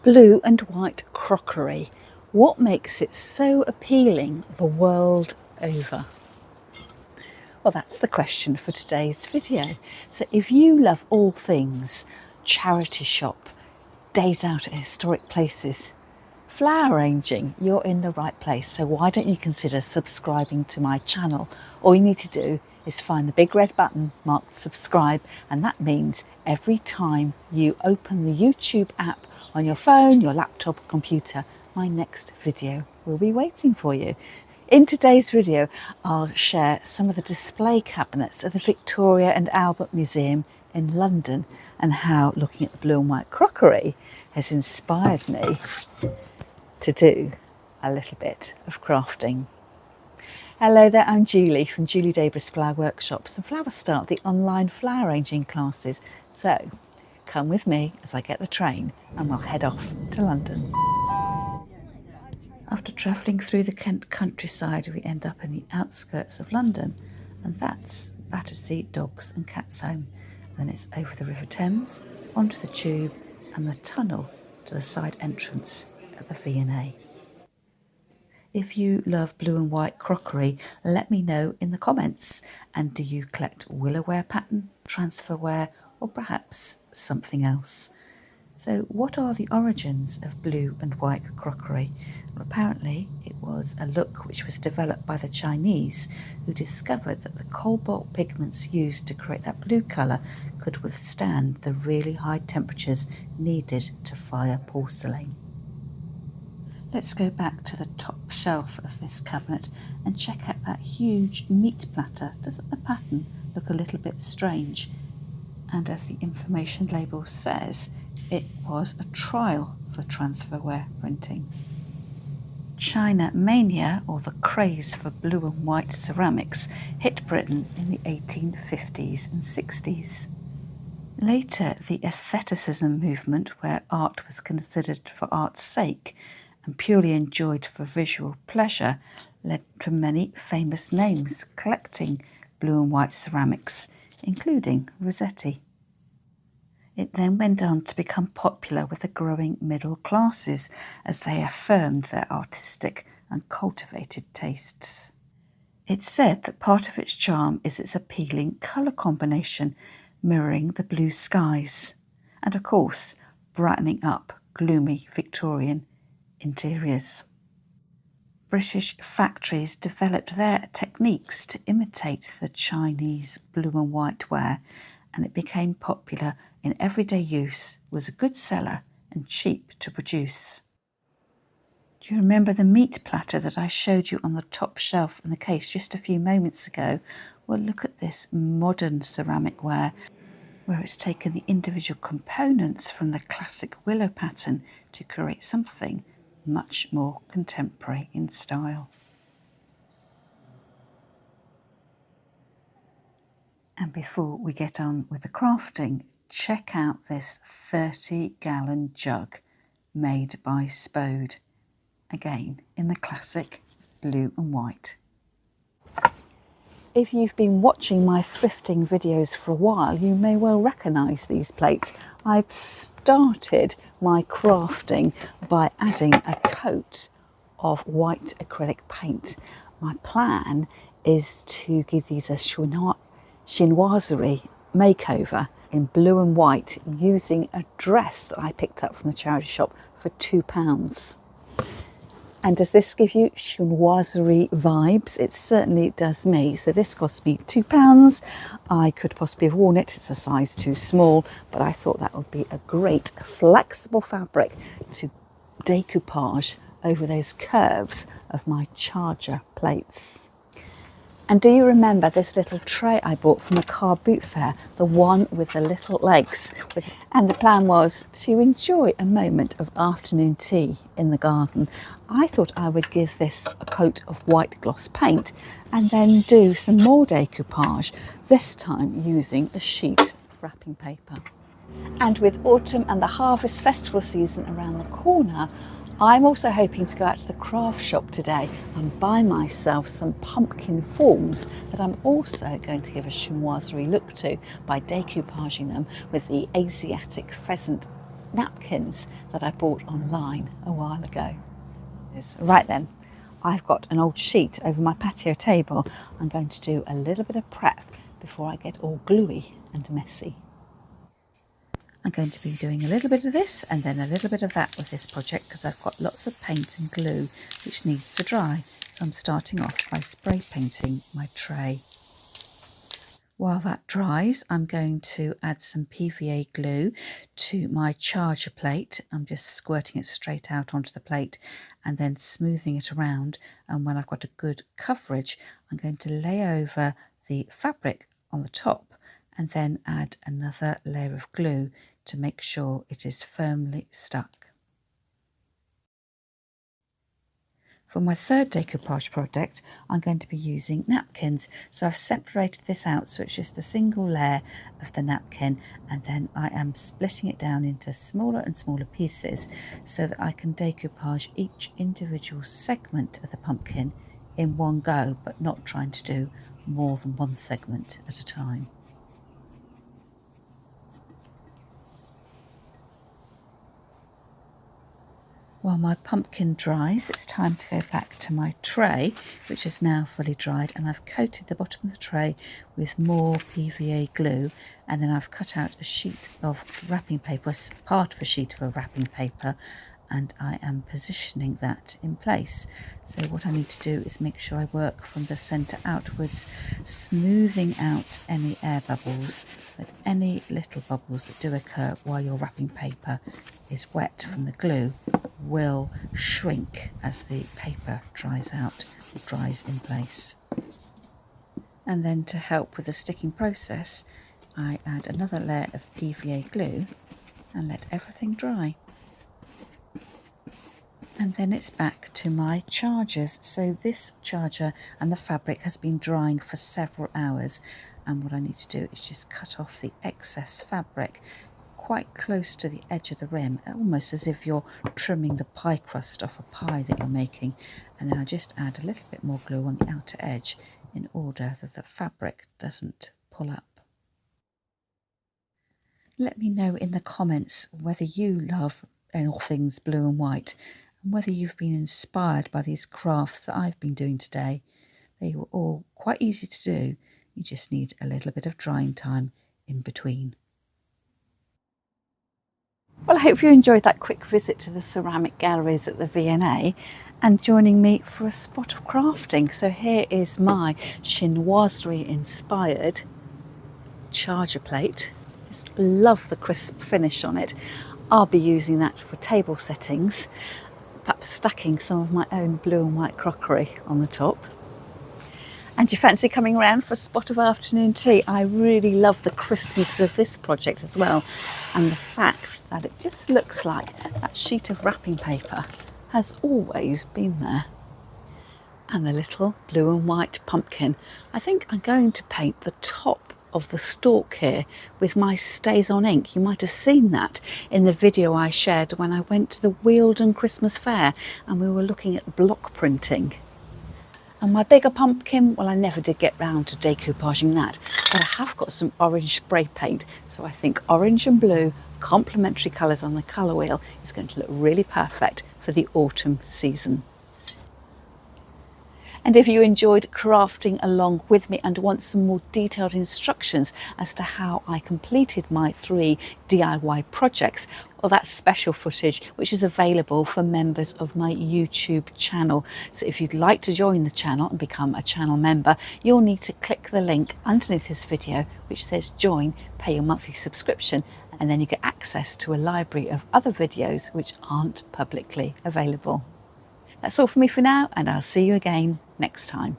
Blue and white crockery. What makes it so appealing the world over? Well, that's the question for today's video. So if you love all things charity shop, days out at historic places, flower arranging, you're in the right place. So why don't you consider subscribing to my channel? All you need to do is find the big red button marked subscribe, and that means every time you open the YouTube app on your phone, your laptop, or computer, my next video will be waiting for you. In today's video, I'll share some of the display cabinets at the Victoria and Albert Museum in London and how looking at the blue and white crockery has inspired me to do a little bit of crafting. Hello there, I'm Julie from Julie Davis Flower Workshops, and Flower Start, the online flower arranging classes. So come with me as I get the train and we'll head off to London. After travelling through the Kent countryside, we end up in the outskirts of London, and that's Battersea Dogs and Cats Home. Then it's over the River Thames, onto the tube and the tunnel to the side entrance at the V&A. If you love blue and white crockery, let me know in the comments. And do you collect willowware pattern, transferware, or perhaps something else? So what are the origins of blue and white crockery? Well, apparently it was a look which was developed by the Chinese, who discovered that the cobalt pigments used to create that blue colour could withstand the really high temperatures needed to fire porcelain. Let's go back to the top shelf of this cabinet and check out that huge meat platter. Doesn't the pattern look a little bit strange? And as the information label says, it was a trial for transferware printing. China mania, or the craze for blue and white ceramics, hit Britain in the 1850s and 60s. Later, the aestheticism movement, where art was considered for art's sake and purely enjoyed for visual pleasure, led to many famous names collecting blue and white ceramics, including Rossetti. It then went on to become popular with the growing middle classes as they affirmed their artistic and cultivated tastes. It's said that part of its charm is its appealing colour combination, mirroring the blue skies, and of course brightening up gloomy Victorian interiors. British factories developed their techniques to imitate the Chinese blue and white ware, and it became popular in everyday use, was a good seller and cheap to produce. Do you remember the meat platter that I showed you on the top shelf in the case just a few moments ago? Well, look at this modern ceramic ware, where it's taken the individual components from the classic willow pattern to create something much more contemporary in style. And before we get on with the crafting, check out this 30-gallon jug made by Spode, again in the classic blue and white. If you've been watching my thrifting videos for a while, you may well recognise these plates. I've started my crafting by adding a coat of white acrylic paint. My plan is to give these a chinoiserie makeover in blue and white using a dress that I picked up from the charity shop for £2. And does this give you chinoiserie vibes? It certainly does me. So this cost me £2. I could possibly have worn it. It's a size too small, but I thought that would be a great flexible fabric to decoupage over those curves of my charger plates. And do you remember this little tray I bought from a car boot fair, the one with the little legs? And the plan was to enjoy a moment of afternoon tea in the garden. I thought I would give this a coat of white gloss paint and then do some more decoupage, this time using a sheet of wrapping paper. And with autumn and the harvest festival season around the corner, I'm also hoping to go out to the craft shop today and buy myself some pumpkin forms that I'm also going to give a chinoiserie look to by decoupaging them with the Asiatic pheasant napkins that I bought online a while ago. Right then, I've got an old sheet over my patio table. I'm going to do a little bit of prep before I get all gluey and messy. I'm going to be doing a little bit of this and then a little bit of that with this project because I've got lots of paint and glue which needs to dry. So I'm starting off by spray painting my tray. While that dries, I'm going to add some PVA glue to my charger plate. I'm just squirting it straight out onto the plate and then smoothing it around. And when I've got a good coverage, I'm going to lay over the fabric on the top and then add another layer of glue to make sure it is firmly stuck. For my third decoupage project, I'm going to be using napkins. So I've separated this out so it's just a single layer of the napkin, and then I am splitting it down into smaller and smaller pieces so that I can decoupage each individual segment of the pumpkin in one go, but not trying to do more than one segment at a time. While my pumpkin dries, it's time to go back to my tray, which is now fully dried, and I've coated the bottom of the tray with more PVA glue, and then I've cut out a sheet of wrapping paper, part of a sheet of a wrapping paper, and I am positioning that in place. So what I need to do is make sure I work from the centre outwards, smoothing out any air bubbles, but any little bubbles that do occur while your wrapping paper is wet from the glue will shrink as the paper dries out or dries in place. And then to help with the sticking process, I add another layer of PVA glue and let everything dry. And then it's back to my chargers. So this charger and the fabric has been drying for several hours, and what I need to do is just cut off the excess fabric quite close to the edge of the rim, almost as if you're trimming the pie crust off a pie that you're making. And then I just add a little bit more glue on the outer edge in order that the fabric doesn't pull up. Let me know in the comments whether you love all things blue and white, and whether you've been inspired by these crafts that I've been doing today. They were all quite easy to do. You just need a little bit of drying time in between. Well, I hope you enjoyed that quick visit to the ceramic galleries at the V&A and joining me for a spot of crafting. So here is my chinoiserie-inspired charger plate. Just love the crisp finish on it. I'll be using that for table settings, perhaps stacking some of my own blue and white crockery on the top. And do you fancy coming around for a spot of afternoon tea? I really love the crispness of this project as well, and the fact that it just looks like that sheet of wrapping paper has always been there. And the little blue and white pumpkin. I think I'm going to paint the top of the stalk here with my Stays on ink. You might have seen that in the video I shared when I went to the Wealdon Christmas Fair and we were looking at block printing. And my bigger pumpkin, well, I never did get round to decoupaging that, but I have got some orange spray paint, so I think orange and blue, complementary colours on the colour wheel, is going to look really perfect for the autumn season. And if you enjoyed crafting along with me and want some more detailed instructions as to how I completed my 3 DIY projects, well, that's special footage which is available for members of my YouTube channel. So if you'd like to join the channel and become a channel member, you'll need to click the link underneath this video which says join, pay your monthly subscription, and then you get access to a library of other videos which aren't publicly available. That's all for me for now, and I'll see you again next time.